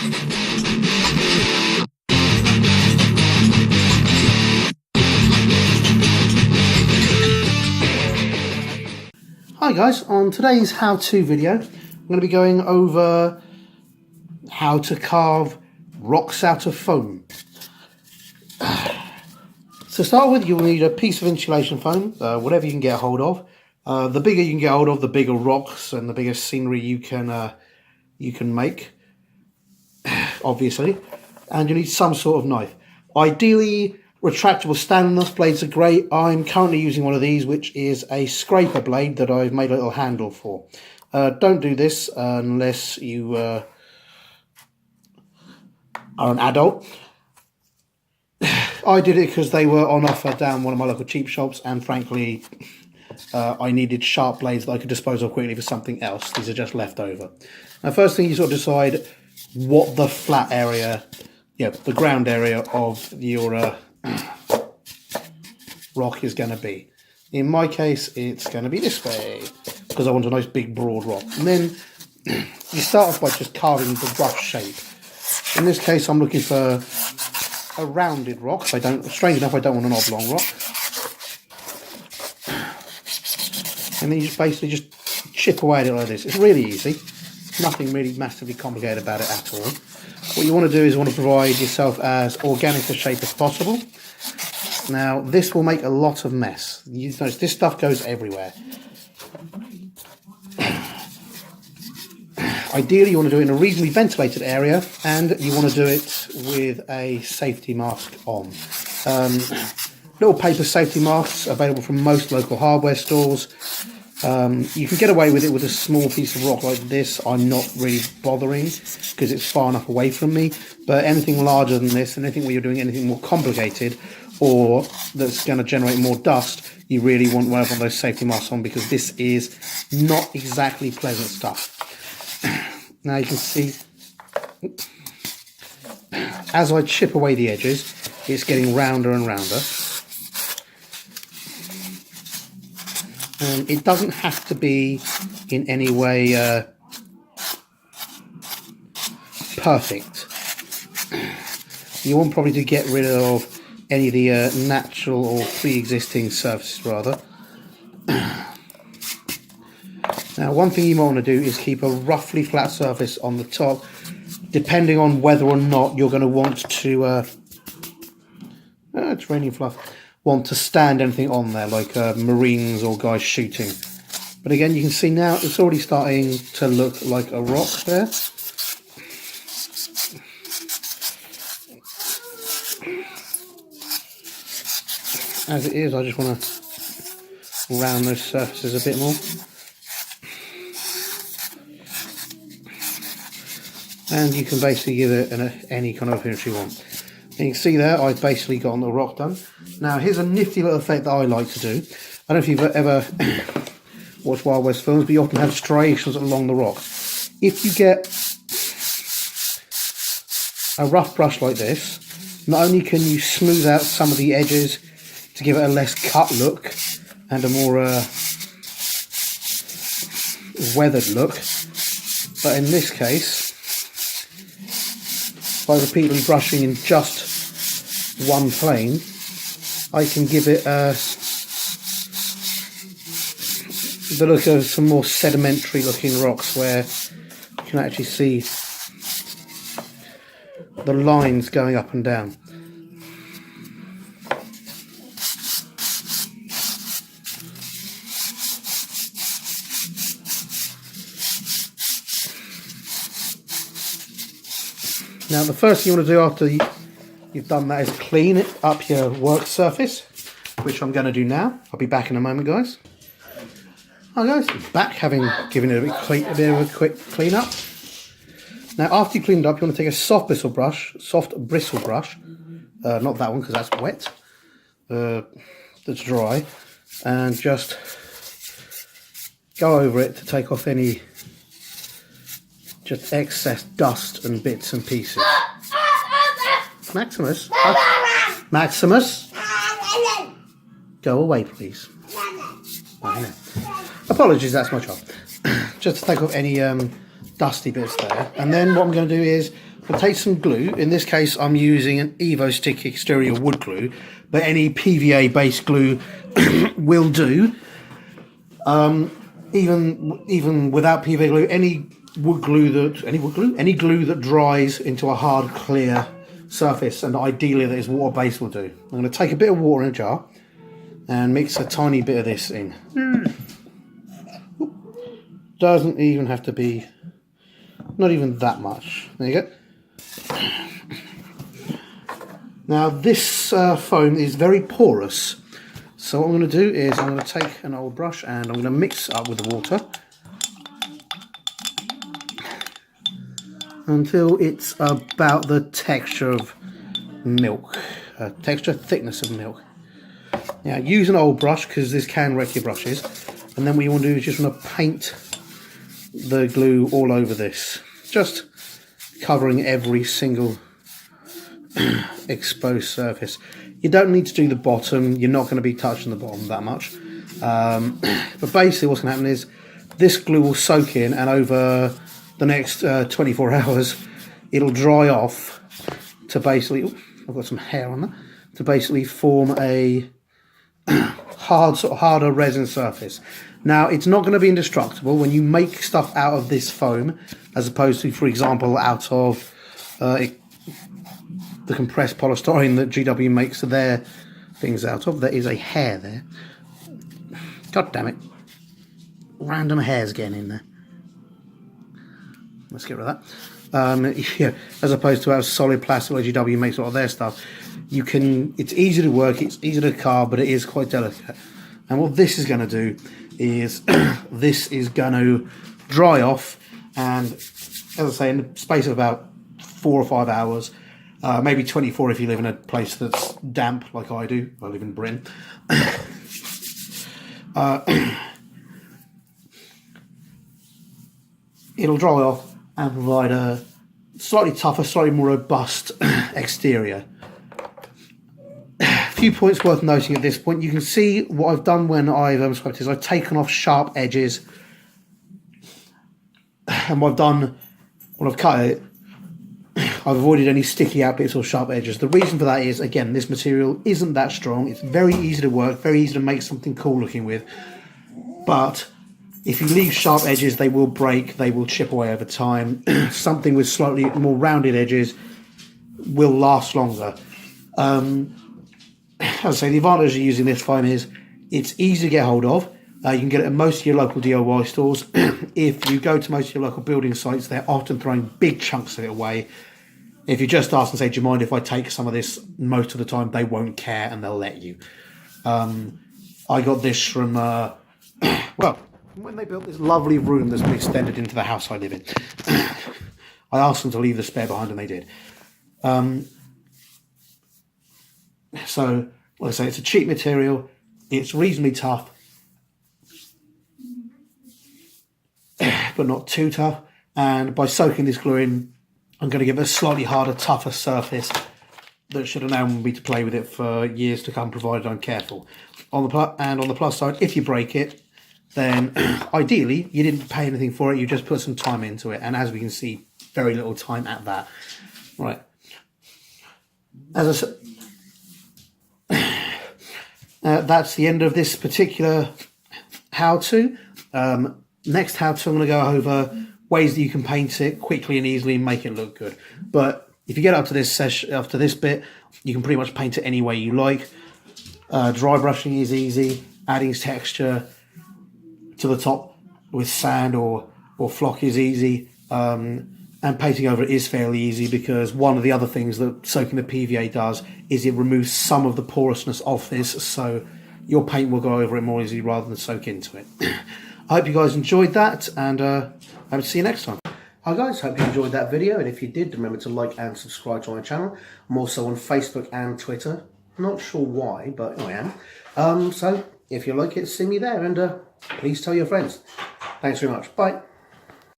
Hi guys, on today's how-to video I'm going to be going over how to carve rocks out of foam. To start with, you'll need a piece of insulation foam, whatever you can get hold of. The bigger you can get hold of, the bigger rocks and the bigger scenery you can make, obviously. And you need some sort of knife. Ideally, retractable standard knife blades are great. I'm currently using one of these, which is a scraper blade that I've made a little handle for. Don't do this unless you are an adult. I did it because they were on offer down one of my local cheap shops, and frankly, I needed sharp blades that I could dispose of quickly for something else. These are just left over. Now, first thing, you sort of decide what the flat area, the ground area of your rock is going to be. In my case, it's going to be this way, because I want a nice big broad rock. And then you start off by just carving the rough shape. In this case, I'm looking for a rounded rock. Strange enough, I don't want an oblong rock. And then you just basically just chip away at it like this. It's really easy. Nothing really massively complicated about it at all. What you want to do is provide yourself as organic a shape as possible. Now, this will make a lot of mess. You notice this stuff goes everywhere. Ideally, you want to do it in a reasonably ventilated area, and you want to do it with a safety mask on. Little paper safety masks available from most local hardware stores. You can get away with it with a small piece of rock like this. I'm not really bothering because it's far enough away from me. But anything larger than this, and anything where you're doing anything more complicated or that's going to generate more dust, you really want one of those safety masks on, because this is not exactly pleasant stuff. Now you can see, as I chip away the edges, it's getting rounder and rounder. It doesn't have to be in any way perfect. You want probably to get rid of any of the natural or pre-existing surfaces rather. Now, one thing you might want to do is keep a roughly flat surface on the top, depending on whether or not you're going to want to it's raining fluff, want to stand anything on there, like marines or guys shooting. But again, you can see now it's already starting to look like a rock there. As it is, I just want to round those surfaces a bit more. And you can basically give it any kind of appearance you want. And you can see there, I've basically gotten the rock done. Now, here's a nifty little effect that I like to do. I don't know if you've ever watched Wild West films, but you often have striations along the rock. If you get a rough brush like this, not only can you smooth out some of the edges to give it a less cut look and a more weathered look, but in this case, by repeatedly brushing in just one plane, I can give it the look of some more sedimentary looking rocks, where you can actually see the lines going up and down. Now, the first thing you want to do after you've done that is clean up your work surface, which I'm going to do now. I'll be back in a moment, guys. Hi guys, back, having given it a bit of a quick clean up. Now, after you cleaned up, you want to take a soft bristle brush, not that one because that's wet, that's dry, and just go over it to take off any just excess dust and bits and pieces. Maximus? Maximus? Go away, please. Apologies, that's my child. Just to take off any dusty bits there. And then what I'm going to do is I'll take some glue. In this case, I'm using an Evo Stick exterior wood glue, but any PVA based glue will do. Even without PVA glue, any glue that dries into a hard, clear surface, and ideally that is water based, will do. I'm going to take a bit of water in a jar and mix a tiny bit of this in. Doesn't even have to be, not even that much. There you go. Now this foam is very porous, so what I'm going to do is I'm going to take an old brush and I'm going to mix up with the water until it's about the texture of milk, thickness of milk. Now use an old brush because this can wreck your brushes, and then what you want to do is just want to paint the glue all over this, just covering every single exposed surface. You don't need to do the bottom, you're not going to be touching the bottom that much, but basically what's going to happen is this glue will soak in, and over the next 24 hours it'll dry off to basically, I've got some hair on that, to basically form a harder resin surface. Now it's not going to be indestructible when you make stuff out of this foam, as opposed to, for example, out of the compressed polystyrene that GW makes their things out of. There is a hair there. God damn it. Random hairs getting in there. Let's get rid of that. Yeah, as opposed to out of solid plastic like GW makes a lot of their stuff. You can, it's easy to work, it's easy to carve, but it is quite delicate. And what this is going to do is this is going to dry off, and as I say, in the space of about 4 or 5 hours, maybe 24 if you live in a place that's damp like I do. I live in Britain. It'll dry off and provide a slightly tougher, slightly more robust exterior. A few points worth noting at this point. You can see what I've done when I've scraped is I've taken off sharp edges, and what I've done when I've cut it, I've avoided any sticky out bits or sharp edges. The reason for that is, again, this material isn't that strong. It's very easy to work, very easy to make something cool looking with, but if you leave sharp edges, they will break, they will chip away over time. Something with slightly more rounded edges will last longer. As I say, the advantage of using this foam is it's easy to get hold of. You can get it at most of your local DIY stores. If you go to most of your local building sites, they're often throwing big chunks of it away. If you just ask and say, do you mind if I take some of this, most of the time they won't care and they'll let you. I got this from, well, when they built this lovely room that's been extended into the house I live in. I asked them to leave the spare behind and they did. So, like I say, it's a cheap material, it's reasonably tough, but not too tough, and by soaking this glue in, I'm going to give it a slightly harder, tougher surface that should allow me to play with it for years to come, provided I'm careful. On the plus side, if you break it, then ideally you didn't pay anything for it, you just put some time into it, and as we can see, very little time at that. Right, as I said, that's the end of this particular how-to. Next how-to, I'm going to go over ways that you can paint it quickly and easily and make it look good. But if you get up to this session, up to this bit, you can pretty much paint it any way you like. Dry brushing is easy, adding texture to the top with sand or flock is easy, and painting over it is fairly easy, because one of the other things that soaking the PVA does is it removes some of the porousness of this, so your paint will go over it more easily rather than soak into it. I hope you guys enjoyed that, and I hope to see you next time. Hi guys, hope you enjoyed that video, and if you did, remember to like and subscribe to my channel. I'm also on Facebook and Twitter. I'm not sure why, but I am. So if you like it, see me there, and please tell your friends. Thanks very much. Bye.